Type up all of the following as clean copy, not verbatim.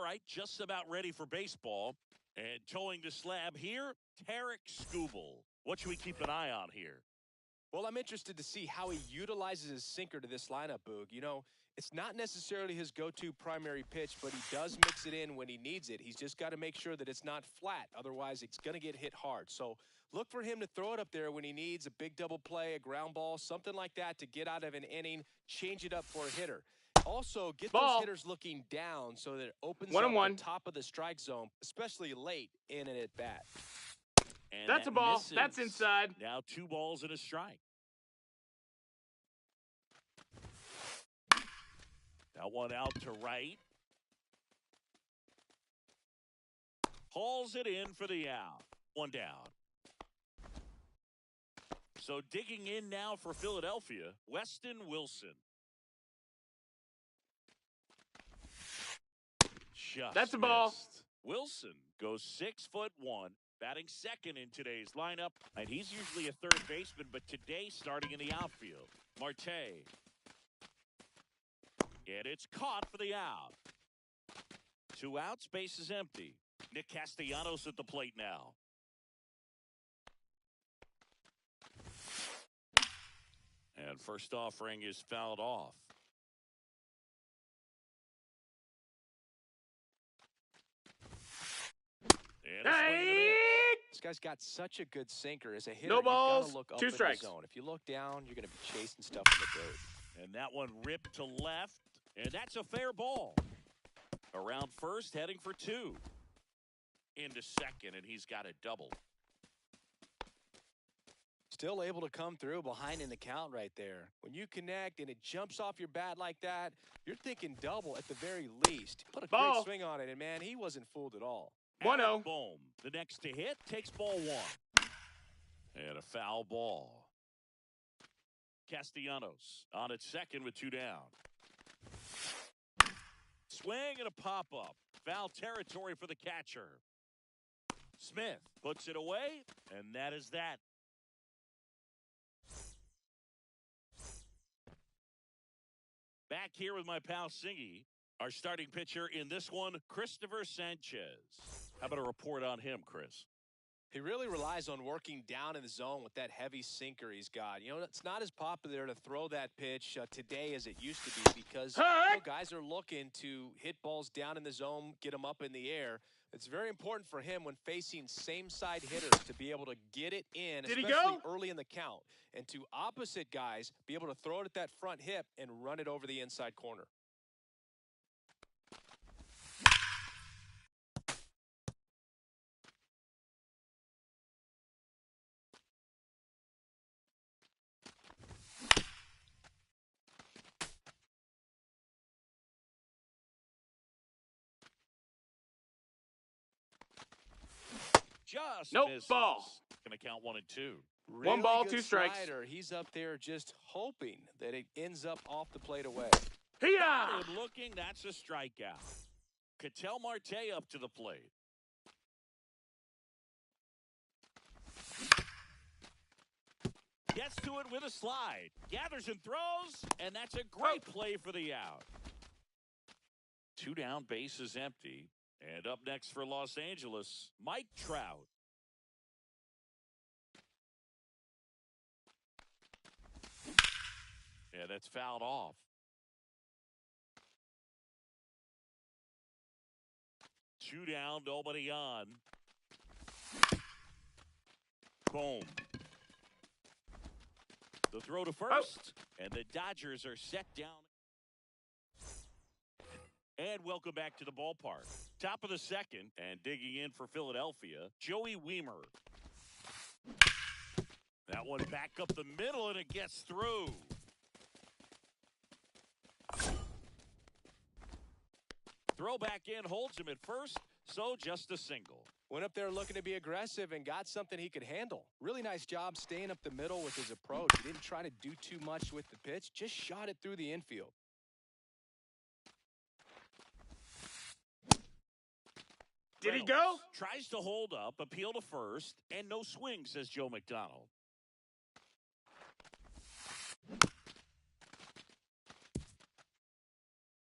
right, just about ready for baseball. And towing the slab here, Tarek Skubal. What should we keep an eye on here? Well, I'm interested to see how he utilizes his sinker to this lineup, Boog. You know, it's not necessarily his go-to primary pitch, but he does mix it in when he needs it. He's just got to make sure that it's not flat. Otherwise, it's going to get hit hard. So look for him to throw it up there when he needs a big double play, a ground ball, something like that to get out of an inning, change it up for a hitter. Also, get those hitters looking down so that it opens up the top of the strike zone, especially late in an at-bat. And that's a ball. Misses. That's inside. Now 2 balls and a strike. Now 1 out to right. Hauls it in for the out. 1 down. So digging in now for Philadelphia, Weston Wilson. That's a ball. Wilson goes 6'1", batting second in today's lineup. And he's usually a third baseman, but today starting in the outfield. Marte. And it's caught for the out. 2 outs, base is empty. Nick Castellanos at the plate now. And first offering is fouled off. This guy's got such a good sinker. As a hitter, no balls, you gotta look up 2 in strikes. the zone. If you look down, you're going to be chasing stuff in the dirt. And that one ripped to left, and that's a fair ball. Around first, heading for 2. Into second, and he's got a double. Still able to come through behind in the count right there. When you connect and it jumps off your bat like that, you're thinking double at the very least. Put a great swing on it, and man, he wasn't fooled at all. 1-0. Boom. The next to hit takes ball 1. And a foul ball. Castellanos on at second with 2 down. Swing and a pop-up. Foul territory for the catcher. Smith puts it away, and that is that. Back here with my pal Singy. Our starting pitcher in this one, Christopher Sanchez. How about a report on him, Chris? He really relies on working down in the zone with that heavy sinker he's got. You know, it's not as popular to throw that pitch today as it used to be because guys are looking to hit balls down in the zone, get them up in the air. It's very important for him when facing same-side hitters to be able to get it in, especially early in the count. And to opposite guys, be able to throw it at that front hip and run it over the inside corner. Just nope, misses. ball. Gonna count 1 and 2. Really 1 ball, good 2 strikes. Slider. He's up there just hoping that it ends up off the plate away. Good looking, that's a strikeout. Ketel Marte up to the plate. Gets to it with a slide. Gathers and throws, and that's a great play for the out. 2 down, base is empty. And up next for Los Angeles, Mike Trout. Yeah, that's fouled off. 2 down, nobody on. Boom. The throw to first, and the Dodgers are set down. And welcome back to the ballpark. Top of the second, and digging in for Philadelphia, Joey Wiemer. That one back up the middle, and it gets through. Throw back in, holds him at first, so just a single. Went up there looking to be aggressive and got something he could handle. Really nice job staying up the middle with his approach. He didn't try to do too much with the pitch, just shot it through the infield. Did he go? Tries to hold up, appeal to first, and no swing, says Joe McDonald.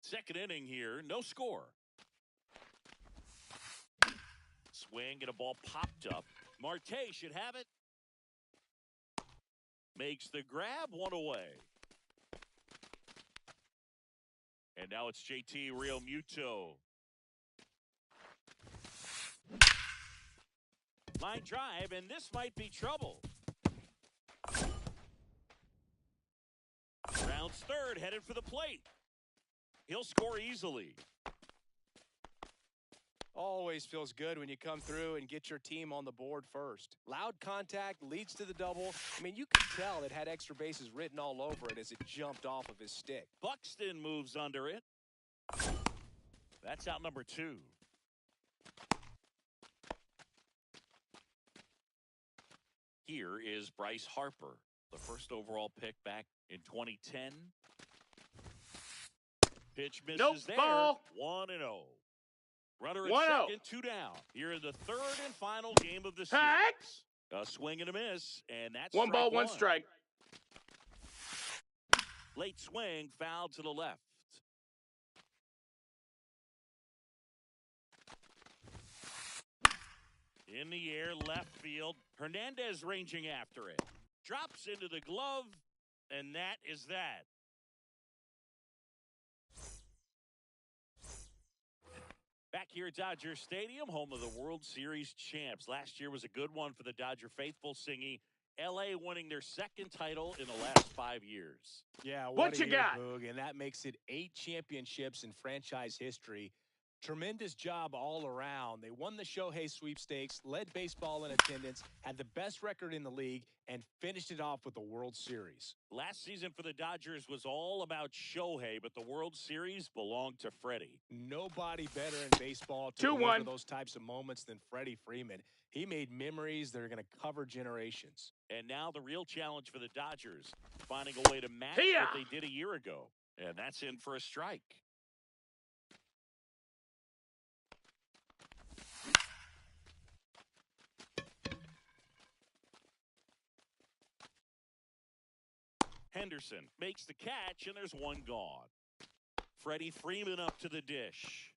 Second inning here, no score. swing and a ball popped up. Marte should have it. Makes the grab, one away. And now it's JT Realmuto. Line drive, and this might be trouble. Rounds third, headed for the plate. He'll score easily. Always feels good when you come through and get your team on the board first. Loud contact leads to the double. I mean, you can tell it had extra bases written all over it as it jumped off of his stick. Buxton moves under it. That's out number 2. Here is Bryce Harper, the first overall pick back in 2010. Pitch misses there. Ball. 1-0. Runner at 1-0. second, 2 down. Here in the third and final game of the series. A swing and a miss, and that's One ball, one one. strike. Late swing, foul to the left. In the air, left field. Hernandez ranging after it. Drops into the glove, and that is that. Back here at Dodger Stadium, home of the World Series champs. Last year was a good one for the Dodger faithful, Singy. L.A. winning their second title in the last 5 years. Yeah, What you got? Boog, and that makes it 8 championships in franchise history. Tremendous job all around. They won the Shohei sweepstakes, led baseball in attendance, had the best record in the league, and finished it off with the World Series. Last season for the Dodgers was all about Shohei, but the World Series belonged to Freddie. Nobody better in baseball to 2-1. deliver those types of moments than Freddie Freeman. He made memories that are going to cover generations. And now the real challenge for the Dodgers, finding a way to match what they did a year ago. And that's in for a strike. Henderson makes the catch, and there's one gone. Freddie Freeman up to the dish.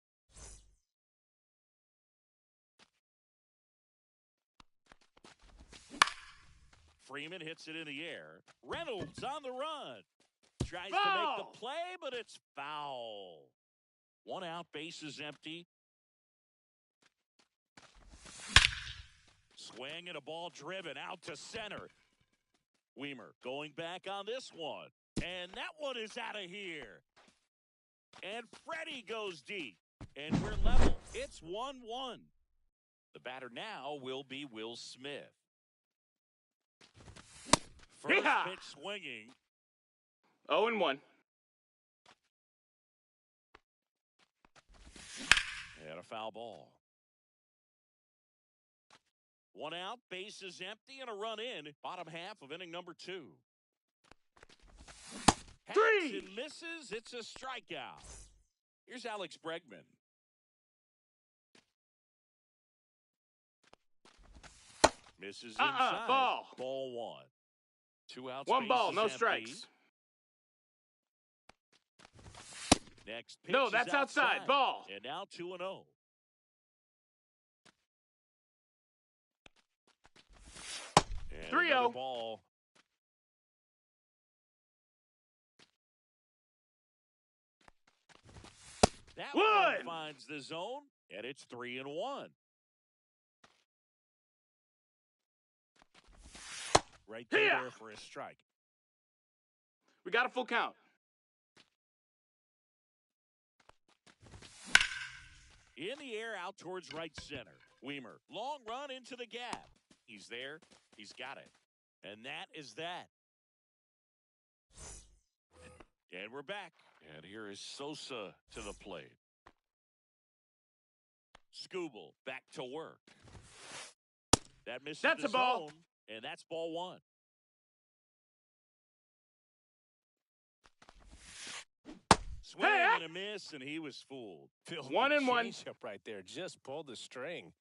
Freeman hits it in the air. Reynolds on the run. Tries to make the play, but it's foul. 1 out, bases empty. Swing and a ball driven out to center. Weimer going back on this one. And that one is out of here. And Freddie goes deep. And we're level. It's 1-1. The batter now will be Will Smith. First pitch swinging. 0-1. And a foul ball. 1 out, bases empty, and a run in. Bottom half of inning number 2. 3. And misses. It's a strikeout. Here's Alex Bregman. Misses inside. Ball. Ball 1. 2 outs. 1 ball, no empty. strikes. Next pitch No, is that's outside. Ball. And now 2-0. And 3-0. another ball. That one finds the zone, and it's 3-1. Right there for a strike. We got a full count. In the air, out towards right center. Weimer, long run into the gap. He's there. He's got it. And that is that. And we're back. And here is Sosa to the plate. Skubal back to work. That misses That's the a ball. zone, and that's ball 1. Swing and a miss, and he was fooled. 1-1. Changeup right there. Just pulled the string.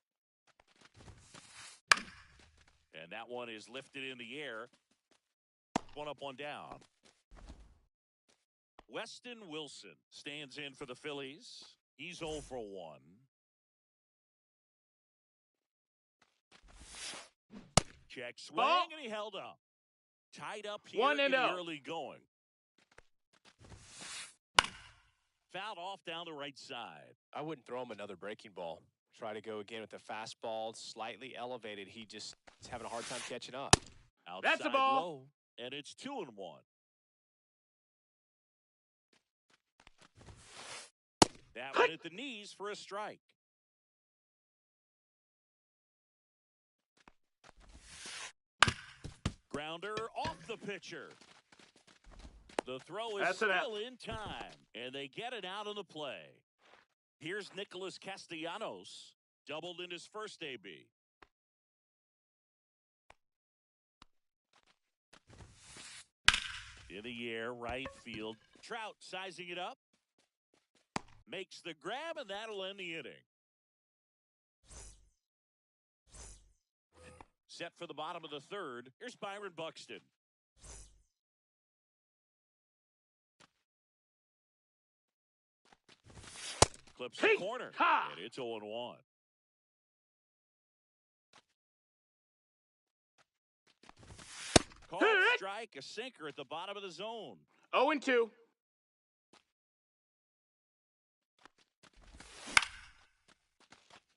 And that one is lifted in the air. 1 up, 1 down. Weston Wilson stands in for the Phillies. He's 0 for 1. Check swing, Ball. and he held up. Tied up here 1-0. in the early going. Fouled off down the right side. I wouldn't throw him another breaking ball. Try to go again with the fastball, slightly elevated. He just is having a hard time catching up. Outside That's a ball. low, and it's 2-1. That one at the knees for a strike. Grounder off the pitcher. The throw is That's an out. still in time, and they get it out of the play. Here's Nicholas Castellanos, doubled in his first AB. In the air, right field. Trout sizing it up. Makes the grab, and that'll end the inning. Set for the bottom of the third. Here's Byron Buxton. Clips the corner, and it's 0-1. Called strike, a sinker at the bottom of the zone. 0-2.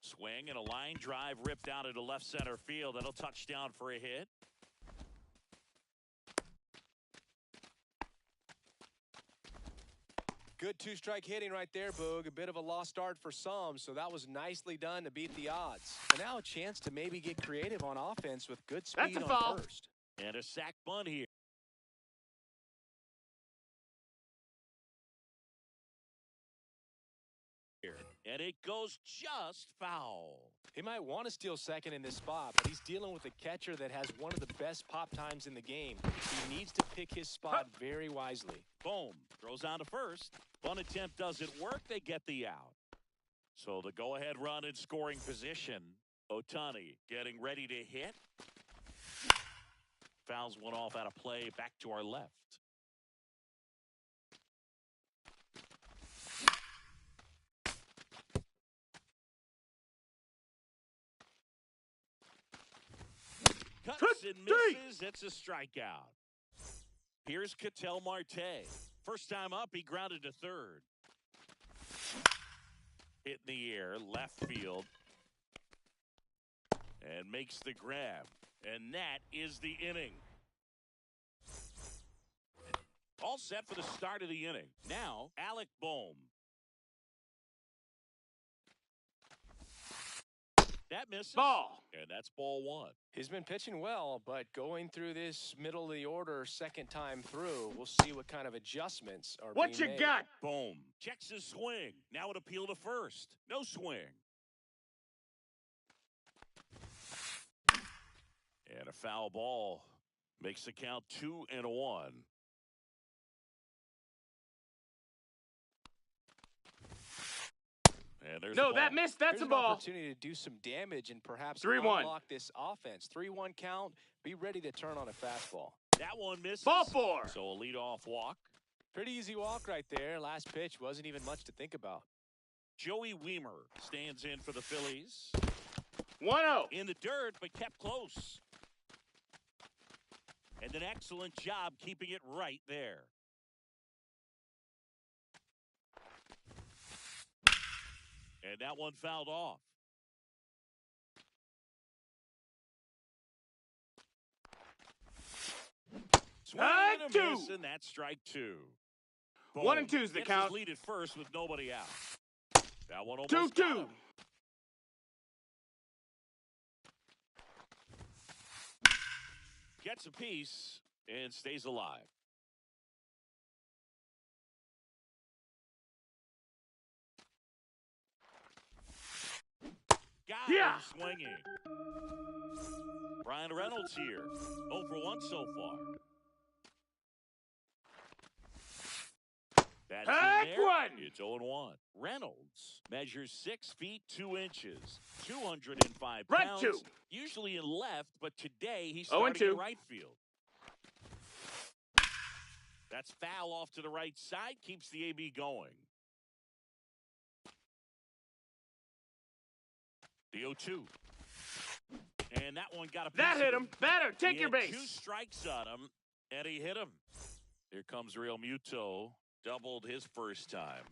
Swing and a line drive ripped out into left center field. That'll touch down for a hit. Good two-strike hitting right there, Boog. A bit of a lost start for some, so that was nicely done to beat the odds. And now a chance to maybe get creative on offense with good speed That's a foul. on first. And a sac bunt here. And it goes just foul. He might want to steal second in this spot, but he's dealing with a catcher that has one of the best pop times in the game. He needs to pick his spot very wisely. Boom. Throws on to first. Bunt attempt doesn't work. They get the out. So the go-ahead run in scoring position. Ohtani getting ready to hit. Fouls one off out of play. Back to our left. Cuts and misses. It's a strikeout. Here's Ketel Marte. First time up, he grounded to third. Hit in the air, left field. And makes the grab. And that is the inning. All set for the start of the inning. Now, Alec Bohm. That misses. Ball. And that's ball one. He's been pitching well, but going through this middle of the order second time through, we'll see what kind of adjustments are What being you made. got? Boom. Checks his swing. Now an appeal to first. No swing. And a foul ball makes the count 2-1. And there's No, the that ball. missed. That's Here's a an ball. opportunity to do some damage and perhaps 3-1. unlock this offense. 3-1 count. Be ready to turn on a fastball. That one misses. Ball four. So a leadoff walk. Pretty easy walk right there. Last pitch wasn't even much to think about. Joey Weimer stands in for the Phillies. 1-0. In the dirt, but kept close. And an excellent job keeping it right there. And that one fouled off. Swing and a Two. miss, and that's strike two. 1 and 2's the Gets count. his lead at first with nobody out. That one almost 2-2. got him. Gets a piece and stays alive. Got him swinging. Brian Reynolds here. 0 for 1 so far. That's in there. One. It's 0-1. Reynolds measures 6 feet 2 inches, 205 Right pounds. two. Usually in left, but today he's 0 and starting in 2. right field. That's foul off to the right side, keeps the AB going. The 0-2. And that one got a piece That of hit him. Better. Take He your had base. 2 strikes on him, and he hit him. Here comes Real Muto. Doubled his first time.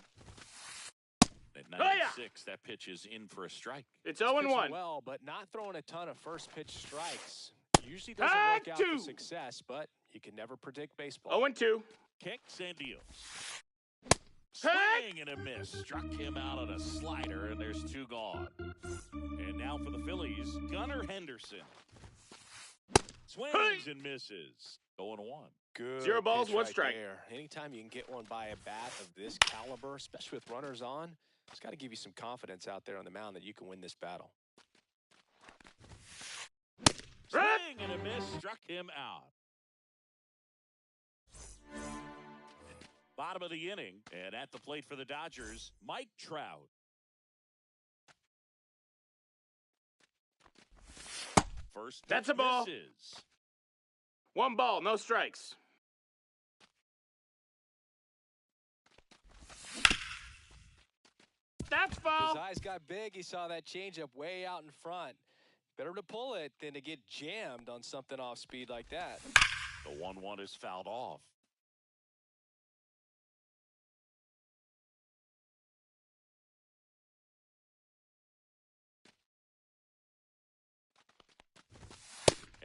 At 96, that pitch is in for a strike. It's He's 0-1. pitching well, but not throwing a ton of first pitch strikes. Usually doesn't Tag work out 2. for success, but you can never predict baseball. 0-2. Kicks and deals. Tag. Swing and a miss. Struck him out on a slider, and there's 2 gone. And now for the Phillies, Gunnar Henderson. Swings and misses. 0-1. Good 0 balls, pitch 1 right strike. there. Anytime you can get one by a bat of this caliber, especially with runners on, it's got to give you some confidence out there on the mound that you can win this battle. Swing and a miss. Struck him out. Bottom of the inning, and at the plate for the Dodgers, Mike Trout. First That's pitch a ball. misses. 1 ball, no strikes. That's foul. His eyes got big. He saw that changeup way out in front. Better to pull it than to get jammed on something off speed like that. The 1-1 is fouled off.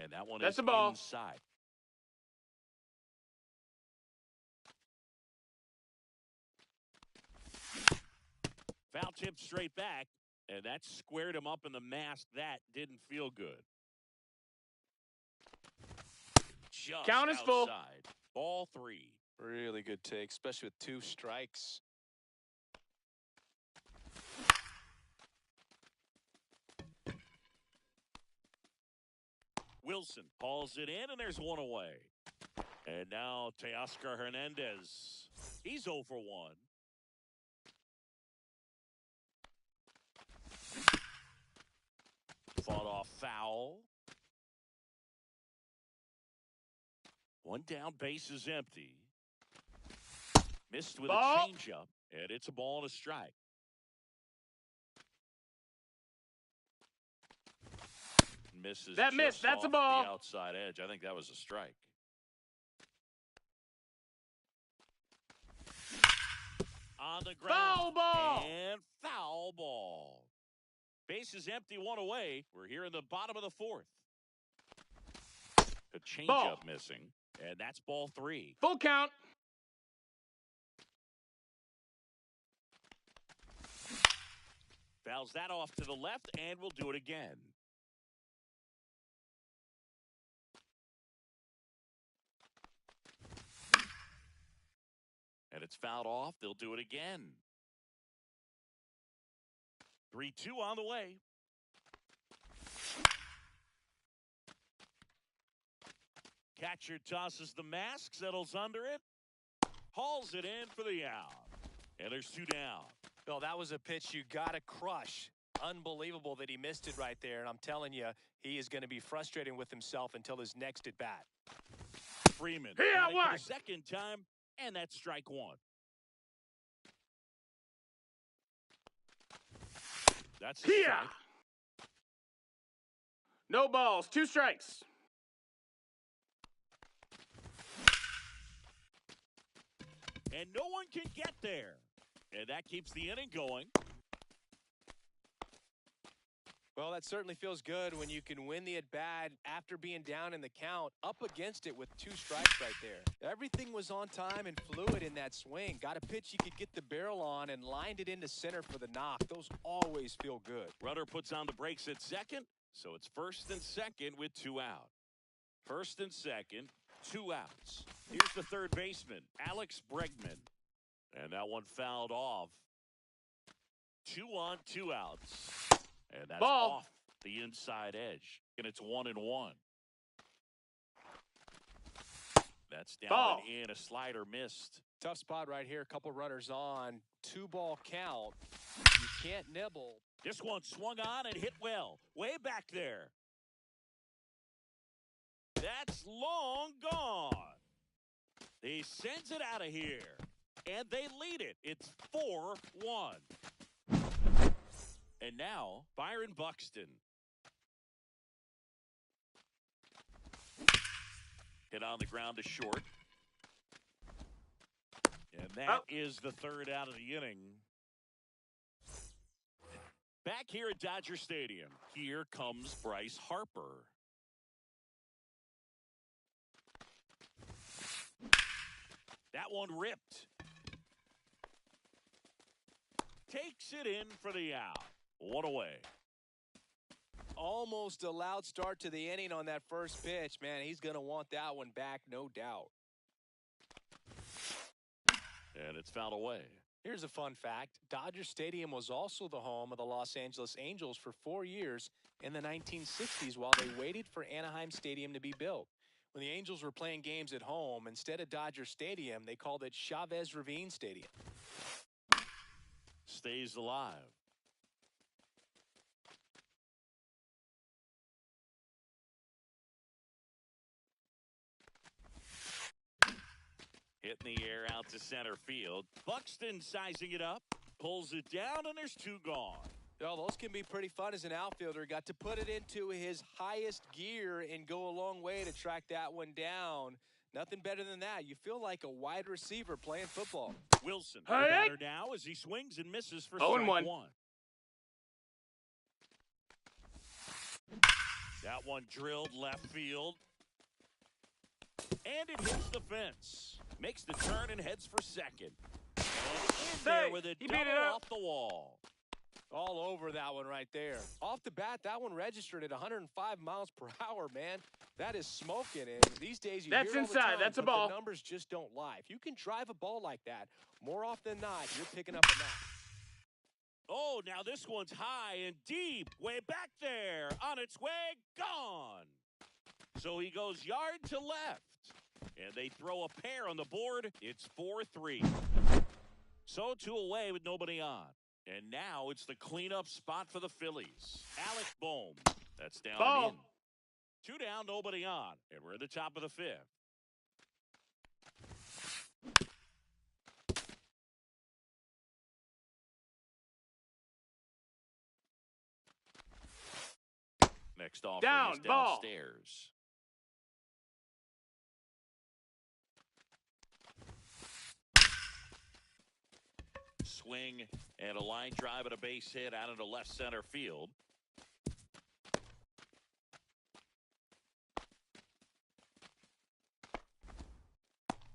And that one That's is a ball. inside. Foul tip straight back, and that squared him up in the mask. That didn't feel good. Just Count is full. outside. Ball 3. Really good take, especially with 2 strikes. Wilson hauls it in, and there's 1 away. And now Teoscar Hernandez. He's 0 for 1. Fought off foul. 1 down, base is empty. Missed with Ball. a changeup, and it's a ball and a strike. Misses. That miss, just that's a off ball. The outside edge. I think that was a strike. On the ground. Foul ball. And foul ball. Base is empty, 1 away. We're here in the bottom of the 4th. The changeup missing, and that's ball 3. Full count. Fouls that off to the left, and we'll do it again. And it's fouled off. They'll do it again. 3-2 on the way. Catcher tosses the mask, settles under it, hauls it in for the out. And there's 2 down. Well, that was a pitch you got to crush. Unbelievable that he missed it right there. And I'm telling you, he is going to be frustrated with himself until his next at bat. Freeman. Here, got it for what? the second time, and that's strike 1. That's a Here. strike. No balls, 2 strikes. And no one can get there. And that keeps the inning going. Well, that certainly feels good when you can win the at-bat after being down in the count, up against it with 2 strikes right there. Everything was on time and fluid in that swing. Got a pitch you could get the barrel on and lined it into center for the knock. Those always feel good. Runner puts on the brakes at second, so it's first and second with 2 out. First and second, 2 outs. Here's the third baseman, Alex Bregman. And that one fouled off. 2 on, 2 outs. And that's Ball. off the inside edge. And it's 1-1. That's down Ball. and in. A slider missed. Tough spot right here. A couple runners on. 2-ball count. You can't nibble. This one swung on and hit well. Way back there. That's long gone. He sends it out of here. And they lead it. It's 4-1. And now, Byron Buxton. Hit on the ground to short. And that is the third out of the inning. Back here at Dodger Stadium, here comes Bryce Harper. That one ripped. Takes it in for the out. One away. Almost a loud start to the inning on that first pitch. Man, he's going to want that one back, no doubt. And it's fouled away. Here's a fun fact. Dodger Stadium was also the home of the Los Angeles Angels for 4 years in the 1960s while they waited for Anaheim Stadium to be built. When the Angels were playing games at home, instead of Dodger Stadium, they called it Chavez Ravine Stadium. Stays alive. Hitting the air out to center field. Buxton sizing it up. Pulls it down, and there's two gone. Oh, those can be pretty fun as an outfielder. Got to put it into his highest gear and go a long way to track that one down. Nothing better than that. You feel like a wide receiver playing football. Wilson, the batter now as he swings and misses for strike one. That one drilled left field. And it hits the fence. Makes the turn and heads for second. And in there with a double off the wall. All over that one right there. Off the bat, that one registered at 105 miles per hour, man. That is smoking. And these days, you That's hear it all the inside. time, That's a but ball. the numbers just don't lie. If you can drive a ball like that, more often than not, you're picking up a knock. Oh, now this one's high and deep. Way back there. On its way, gone. So he goes yard to left. And they throw a pair on the board. It's 4-3. So two away with nobody on. And now it's the cleanup spot for the Phillies. Alec Bohm. That's down and in. Two down, nobody on. And we're at the top of the fifth. Next offering is downstairs. Swing and a line drive and a base hit out into left center field.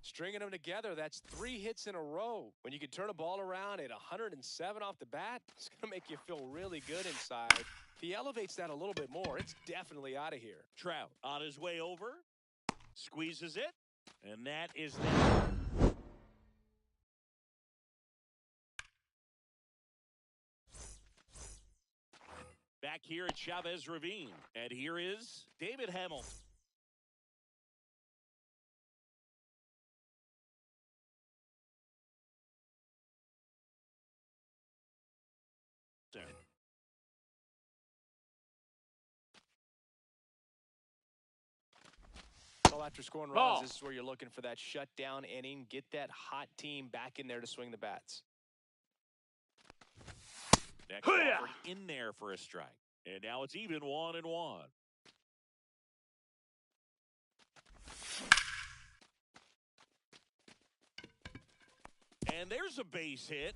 Stringing them together, that's 3 hits in a row. When you can turn a ball around at 107 off the bat, it's going to make you feel really good inside. If he elevates that a little bit more, it's definitely out of here. Trout on his way over. Squeezes it. And that is that. Back here at Chavez Ravine. And here is David Hamilton. So after scoring runs, this is where you're looking for that shutdown inning. Get that hot team back in there to swing the bats. Next offer in there for a strike. And now it's even 1-1. And there's a base hit.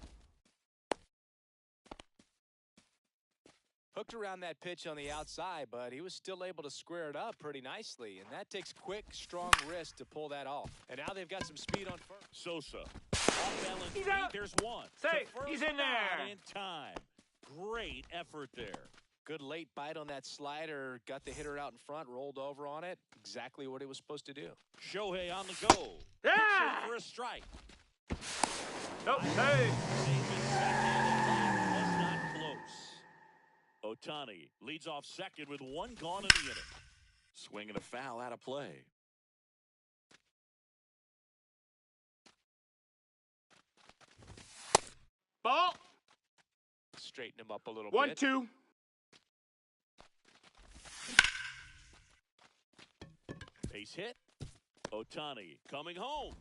Hooked around that pitch on the outside, but he was still able to square it up pretty nicely. And that takes quick, strong wrist to pull that off. And now they've got some speed on first. Sosa. Off balance feet. There's one. Safe. He's in there. In time. Great effort there. Good late bite on that slider. Got the hitter out in front, rolled over on it. Exactly what he was supposed to do. Shohei on the go. Yeah! For a strike. Nope. Hey! Was not close. Ohtani leads off second with one gone in the inning. Swing and a foul out of play. Ball. Straighten him up a little 1-2. bit. Base hit. Ohtani coming home.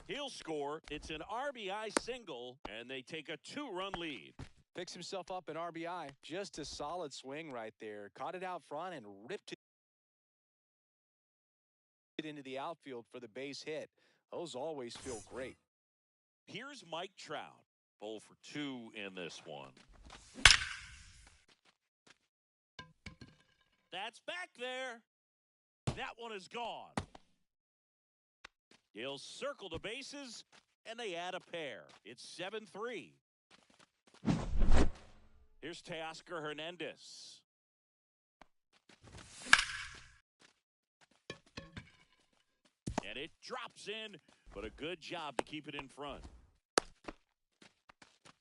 He'll score. It's an RBI single, and they take a 2-run lead. Picks himself up an RBI. Just a solid swing right there. Caught it out front and ripped it into the outfield for the base hit. Those always feel great. Here's Mike Trout. 0 for 2 in this one. That's back there. That one is gone. He'll circle the bases, and they add a pair. It's 7-3. Here's Teoscar Hernandez. And it drops in, but a good job to keep it in front.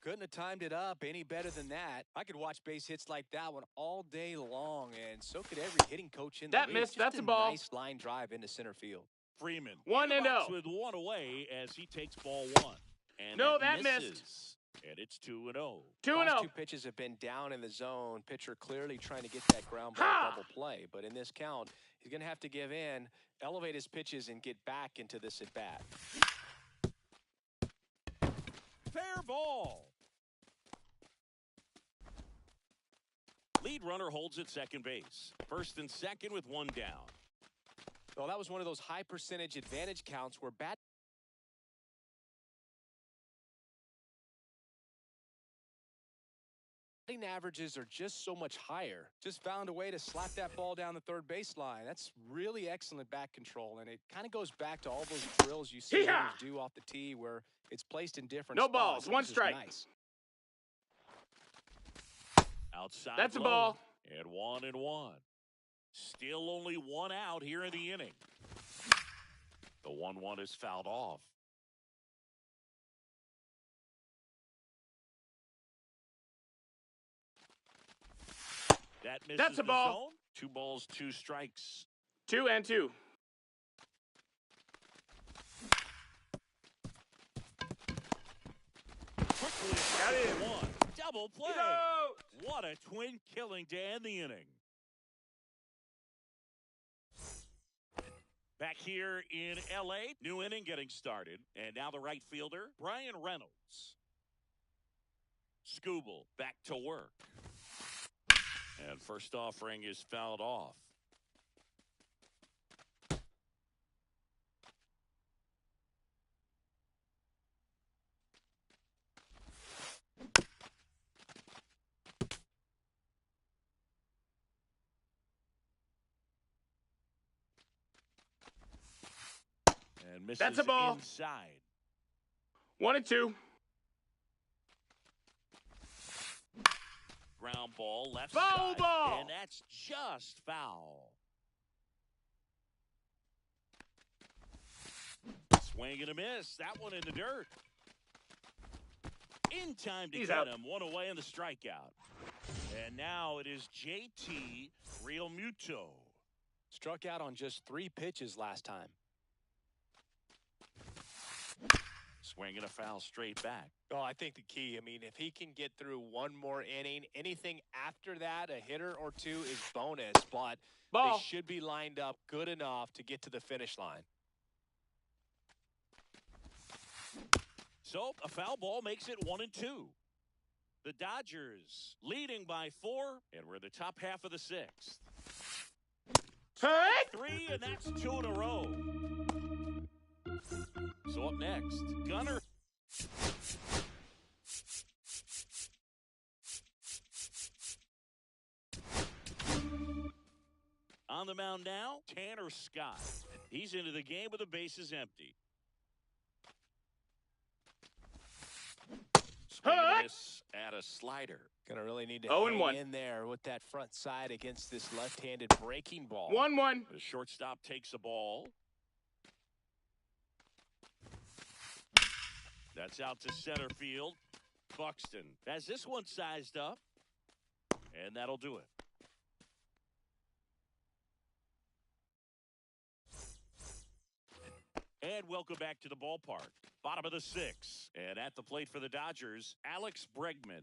Couldn't have timed it up any better than that. I could watch base hits like that one all day long, and so could every hitting coach in the That league. missed. Just That's a ball. Nice line drive into center field. Freeman. 1-0. With one away as he takes ball one. And No, that that misses. And it's 2-0. 2-0. Last two pitches have been down in the zone. Pitcher clearly trying to get that ground ball double play. But in this count, he's going to have to give in, elevate his pitches, and get back into this at-bat. Fair ball. Lead runner holds at second base. First and second with one down. Well, that was one of those high percentage advantage counts where batting averages are just so much higher. Just found a way to slap that ball down the third baseline. That's really excellent back control, and it kind of goes back to all those drills you see hitters do off the tee where it's placed in different No spots. balls, one strike. Nice. Outside That's a low, ball. And 1-1. Still only one out here in the inning. The 1-1 is fouled off. That misses That's a the ball. zone. 2 balls, 2 strikes. 2-2. Quickly Got it. 1. Double play. Get out. What a twin killing to end the inning. Back here in L.A., new inning getting started. And now the right fielder, Brian Reynolds. Skubal back to work. And first offering is fouled off. And misses That's a ball. inside. 1-2. Ground ball, left Foul side. ball. And that's just foul. Swing and a miss. That one in the dirt. In time to He's get out. him. One away in the strikeout. And now it is JT Realmuto. Struck out on just 3 pitches last time. Swing and a foul straight back. Oh, I think the key, if he can get through one more inning, anything after that, a hitter or two is bonus, but Ball. they should be lined up good enough to get to the finish line. So a foul ball makes it 1-2. The Dodgers leading by 4, and we're in the top half of the 6th. Hey. 3, and that's 2 in a row. So up next, Gunner. On the mound now, Tanner Scott. He's into the game with the bases empty. Swing and a miss at a slider. Gonna really need to 0-1. hang in there with that front side against this left-handed breaking ball. 1-1. The shortstop takes the ball. That's out to center field. Buxton has this one sized up, and that'll do it. And welcome back to the ballpark. Bottom of the 6th. And at the plate for the Dodgers, Alex Bregman.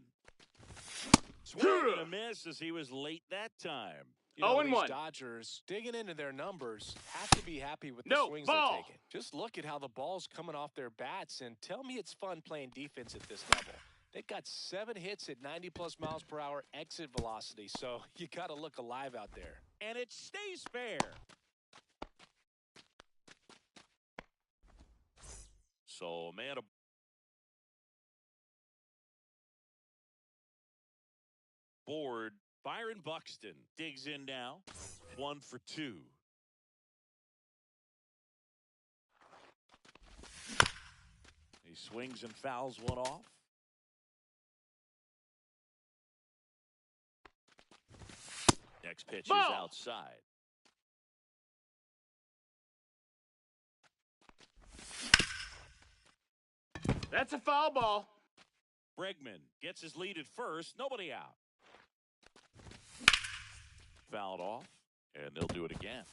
Swing and a miss as he was late that time. You know, 0-1. these Dodgers, digging into their numbers, have to be happy with the No, swings ball. they're taking. Just look at how the ball's coming off their bats, and tell me it's fun playing defense at this level. They've got 7 hits at 90-plus miles per hour exit velocity, so you got to look alive out there. And it stays fair. So, man, aboard. Byron Buxton digs in now. 1 for 2. He swings and fouls one off. Next pitch is outside. That's a foul ball. Bregman gets his lead at first. Nobody out. Fouled off, and they'll do it again.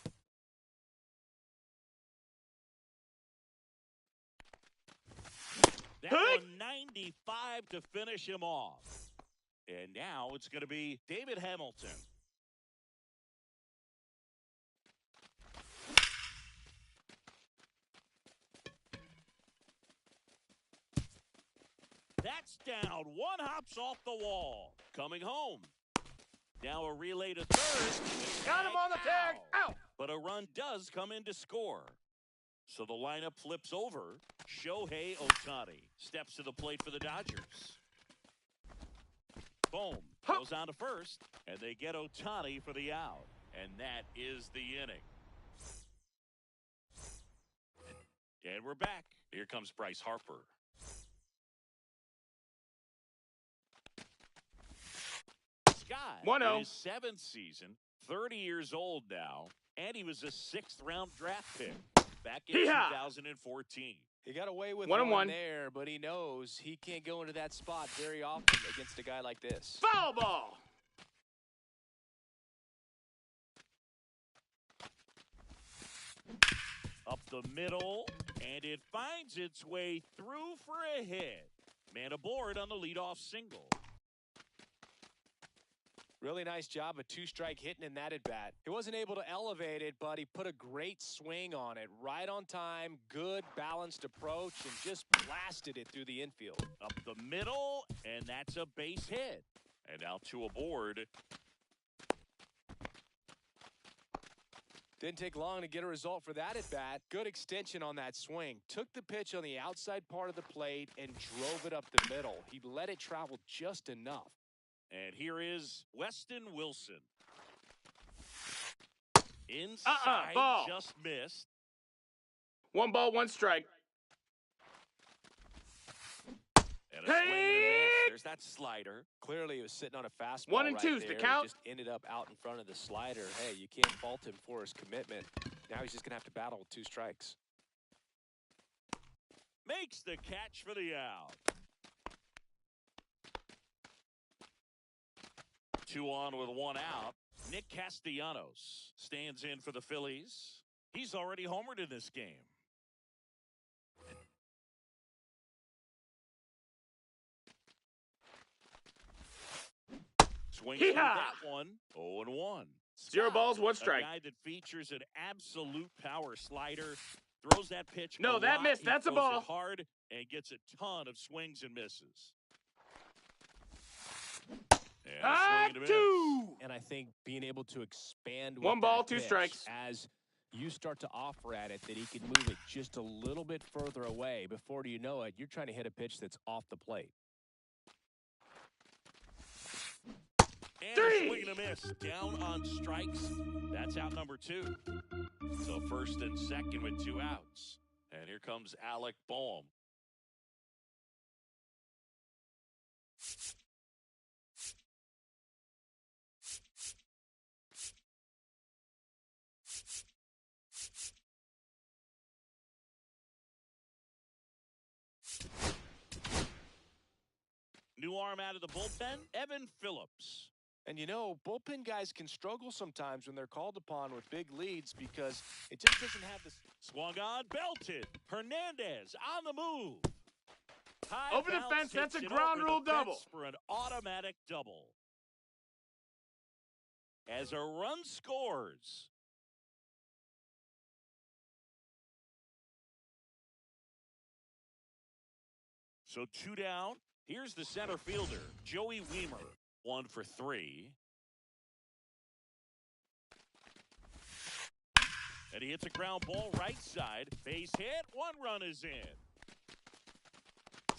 That one 95 to finish him off. And now it's going to be David Hamilton. That's down. One hops off the wall. Coming home. Now a relay to third. Got him on the tag. Out. But a run does come in to score. So the lineup flips over. Shohei Ohtani steps to the plate for the Dodgers. Boom. Goes on to first. And they get Ohtani for the out. And that is the inning. And we're back. Here comes Bryce Harper. Guy 1-0. in his 7th season, 30 years old now, and he was a 6th-round draft pick back in 2014. He got away with 1-1 one there, but he knows he can't go into that spot very often against a guy like this. Foul ball. Up the middle, and it finds its way through for a hit. Man aboard on the leadoff single. Really nice job of two-strike hitting in that at-bat. He wasn't able to elevate it, but he put a great swing on it. Right on time, good, balanced approach, and just blasted it through the infield. Up the middle, and that's a base hit. And now 2 aboard. Didn't take long to get a result for that at-bat. Good extension on that swing. Took the pitch on the outside part of the plate and drove it up the middle. He let it travel just enough. And here is Weston Wilson. Inside, ball. just missed. 1 ball, 1 strike. And a swing and a miss. There's that slider. Clearly, he was sitting on a fastball 1 and right 2's there. the count. He just ended up out in front of the slider. Hey, you can't fault him for his commitment. Now he's just going to have to battle with 2 strikes. Makes the catch for the out. 2 on with 1 out. Nick Castellanos stands in for the Phillies. He's already homered in this game. Swings through that one. 0-1. 0 balls, 1 A strike. guy that features an absolute power slider. Throws that pitch. No, that missed. That's a ball. Hard and gets a ton of swings and misses. And 2. And I think being able to expand with 1 ball, that 2 pitch strikes. as you start to offer at it, that he can move it just a little bit further away. Before you know it, you're trying to hit a pitch that's off the plate. And a swing and a miss. Down on strikes. That's out number 2. So first and second with 2 outs. And here comes Alec Boehm. New arm out of the bullpen, Evan Phillips. And you know, bullpen guys can struggle sometimes when they're called upon with big leads because it just doesn't have the... Swung on, belted. Hernandez on the move. High Over the bounce, fence, that's hits a it ground over rule the fence double. for an automatic double. As a run scores. So 2 down. Here's the center fielder, Joey Weimer. 1 for 3. And he hits a ground ball right side. Base hit. 1 run is in.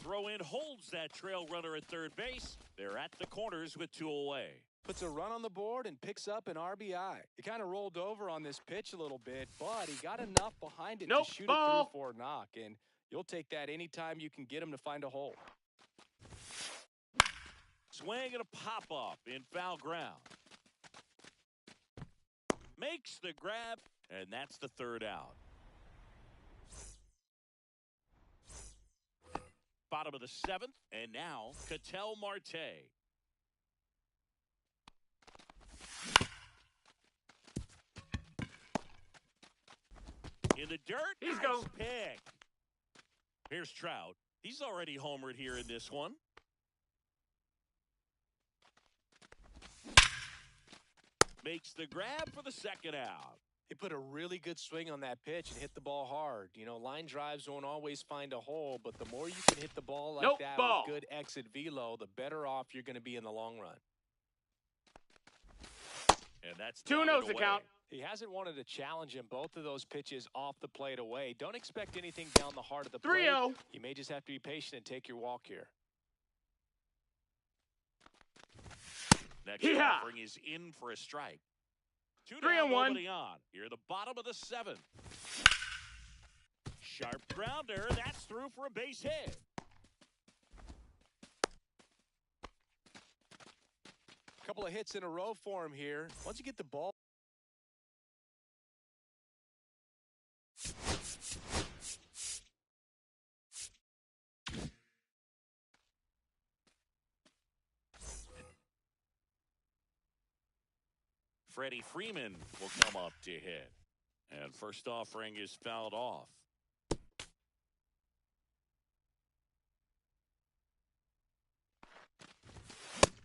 throw in holds that trail runner at third base. They're at the corners with 2 away. Puts a run on the board and picks up an RBI. He kind of rolled over on this pitch a little bit, but he got enough behind it to shoot ball. it through for a knock, and you'll take that anytime you can get him to find a hole. Swing and a pop-up in foul ground. Makes the grab, and that's the 3rd out. Bottom of the 7th, and now Ketel Marte. In the dirt, He's go. pick. Here's Trout. He's already homered here in this one. Makes the grab for the 2nd out. He put a really good swing on that pitch and hit the ball hard. You know, line drives won't always find a hole, but the more you can hit the ball like that ball. with good exit velo, the better off you're going to be in the long run. And that's 2 no's to count. He hasn't wanted to challenge him. Both of those pitches off the plate away. Don't expect anything down the heart of the plate. 3-0. You may just have to be patient and take your walk here. Next Yeehaw. offering is in for a strike. 2 3 down, and 1. nobody on. Here, the bottom of the 7th. Sharp grounder. That's through for a base hit. Couple of hits in a row for him here. Once you get the ball. Freddie Freeman will come up to hit. And first offering is fouled off.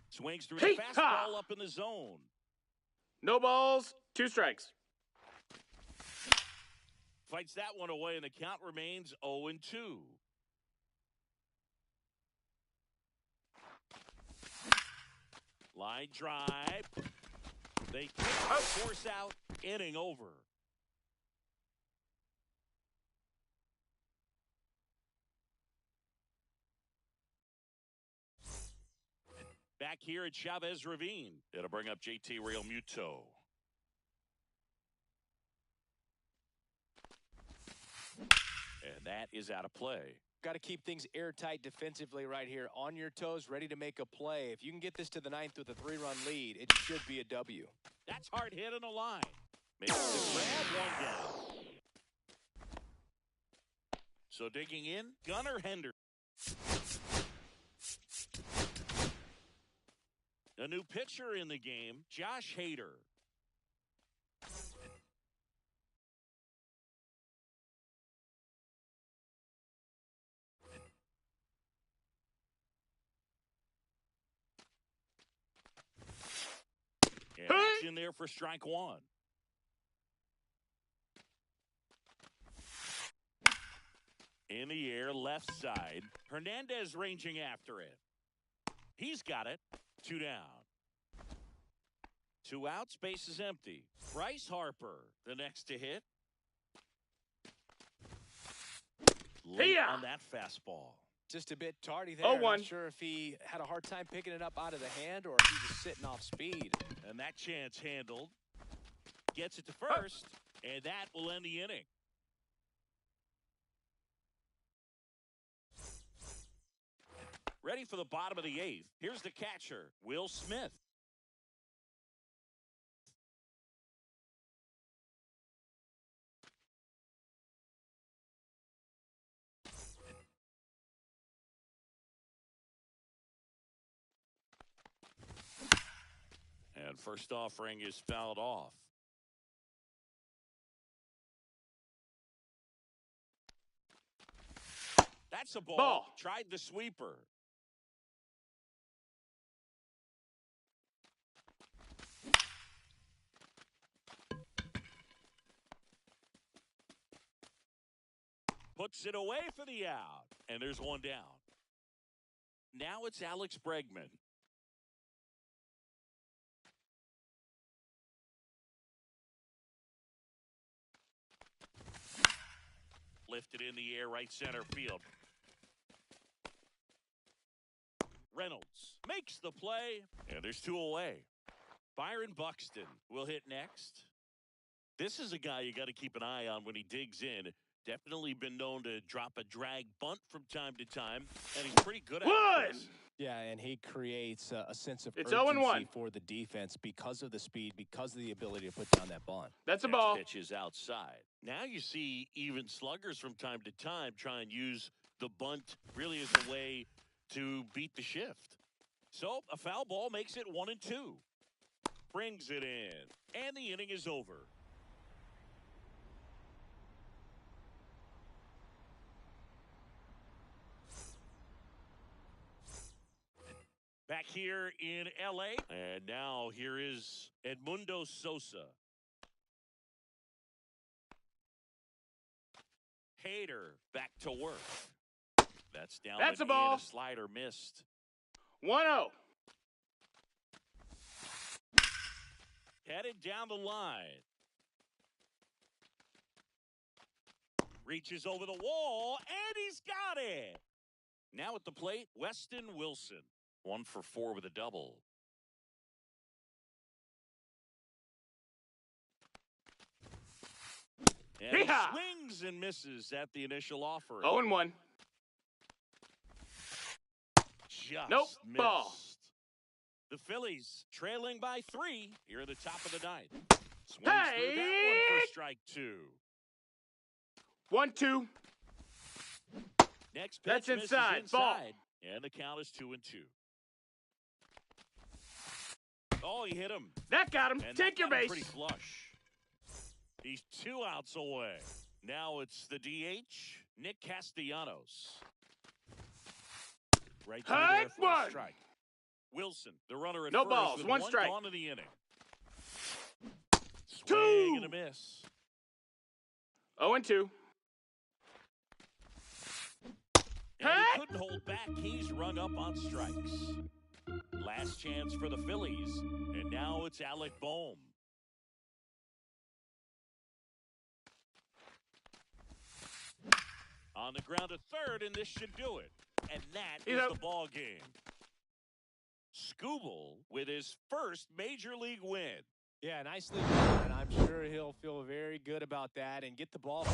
Swings through the fastball up in the zone. No balls, 2 strikes. Fights that one away, and the count remains 0-2. Line drive. They kick, force out, inning over. Back here at Chavez Ravine. It'll bring up JT Realmuto. And that is out of play. Got to keep things airtight defensively right here. On your toes, ready to make a play. If you can get this to the 9th with a 3-run lead, it should be a W. That's hard hit on the line. Makes the grab, 1 down. So digging in, Gunnar Henderson. A new pitcher in the game, Josh Hader. And that's in there for strike 1. In the air, left side. Hernandez ranging after it. He's got it. 2 down. 2 outs, base is empty. Bryce Harper, the next to hit. Late on that fastball. Just a bit tardy there. 0-1. Not sure if he had a hard time picking it up out of the hand or if he was sitting off speed. And that chance handled. Gets it to first, and that will end the inning. Ready for the bottom of the 8th. Here's the catcher, Will Smith. And first offering is fouled off. That's a ball. Tried the sweeper. Puts it away for the out. And there's 1 down. Now it's Alex Bregman. Lifted in the air, right center field. Reynolds makes the play, and there's 2 away. Byron Buxton will hit next. This is a guy you got to keep an eye on when he digs in. Definitely been known to drop a drag bunt from time to time, and he's pretty good at it. Yeah, and he creates a sense of It's urgency 0-1 for the defense because of the speed, because of the ability to put down that bunt. That's a Next ball. pitch is outside. Now you see even sluggers from time to time try and use the bunt really as a way to beat the shift. So a foul ball makes it 1-2. Brings it in, and the inning is over. Back here in L.A., and now here is Edmundo Sosa. Hader back to work. That's down. That's a and ball. A slider missed. 1-0. Headed down the line. Reaches over the wall, and he's got it. Now at the plate, Weston Wilson. 1 for 4 with a double. And he swings and misses at the initial offer. 0-1. Just Nope. missed. Ball. The Phillies trailing by 3 here at the top of the 9th. Swings Hey! through that one for strike 2. 1-2. Next pitch That's misses inside. Ball. And the count is 2-2. Oh, he hit him. That got him. And Take that your got him base. pretty flush. He's 2 outs away. Now it's the DH, Nick Castellanos. Right through there for a strike. Wilson, the runner at No first balls. with 1 strike. gone in the inning. 2. Swing and a miss. 0-2. And he couldn't hold back. He's rung up on strikes. Last chance for the Phillies. And now it's Alec Bohm. On the ground at third, and this should do it. And that is the ball game. Skubal with his first major league win. Yeah, nicely done, and I'm sure he'll feel very good about that and get the ball.